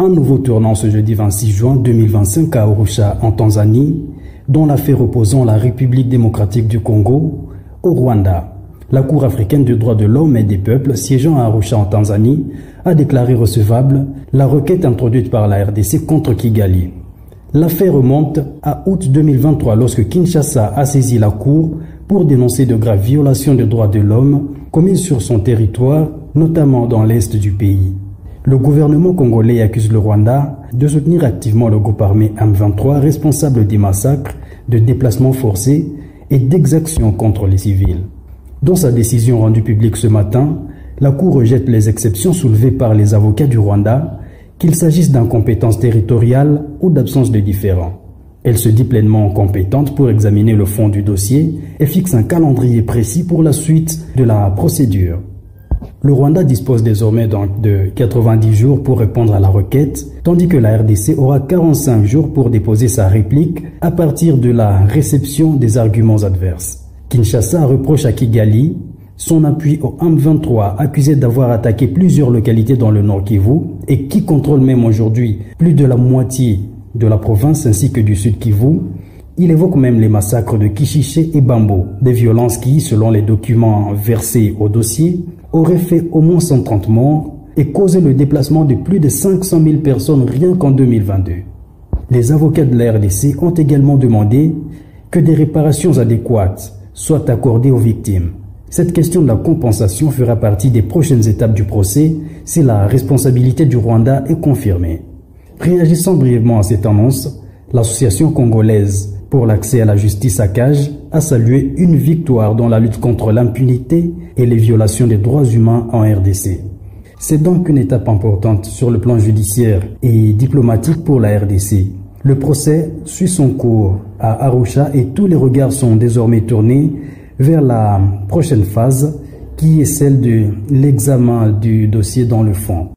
Un nouveau tournant ce jeudi 26 juin 2025 à Arusha en Tanzanie, dont l'affaire opposant la République démocratique du Congo au Rwanda. La Cour africaine des droits de l'homme et des peuples siégeant à Arusha en Tanzanie a déclaré recevable la requête introduite par la RDC contre Kigali. L'affaire remonte à août 2023 lorsque Kinshasa a saisi la Cour pour dénoncer de graves violations des droits de l'homme commises sur son territoire, notamment dans l'est du pays. Le gouvernement congolais accuse le Rwanda de soutenir activement le groupe armé M23 responsable des massacres, de déplacements forcés et d'exactions contre les civils. Dans sa décision rendue publique ce matin, la Cour rejette les exceptions soulevées par les avocats du Rwanda, qu'il s'agisse d'incompétence territoriale ou d'absence de différends. Elle se dit pleinement compétente pour examiner le fond du dossier et fixe un calendrier précis pour la suite de la procédure. Le Rwanda dispose désormais donc de 90 jours pour répondre à la requête, tandis que la RDC aura 45 jours pour déposer sa réplique à partir de la réception des arguments adverses. Kinshasa reproche à Kigali son appui au M23, accusé d'avoir attaqué plusieurs localités dans le Nord Kivu et qui contrôle même aujourd'hui plus de la moitié de la province ainsi que du Sud Kivu. Il évoque même les massacres de Kishiché et Bambo, des violences qui, selon les documents versés au dossier, auraient fait au moins 130 morts et causé le déplacement de plus de 500 000 personnes rien qu'en 2022. Les avocats de la RDC ont également demandé que des réparations adéquates soient accordées aux victimes. Cette question de la compensation fera partie des prochaines étapes du procès si la responsabilité du Rwanda est confirmée. Réagissant brièvement à cette annonce, l'association congolaise pour l'accès à la justice ACAJ a salué une victoire dans la lutte contre l'impunité et les violations des droits humains en RDC. C'est donc une étape importante sur le plan judiciaire et diplomatique pour la RDC. Le procès suit son cours à Arusha et tous les regards sont désormais tournés vers la prochaine phase qui est celle de l'examen du dossier dans le fond.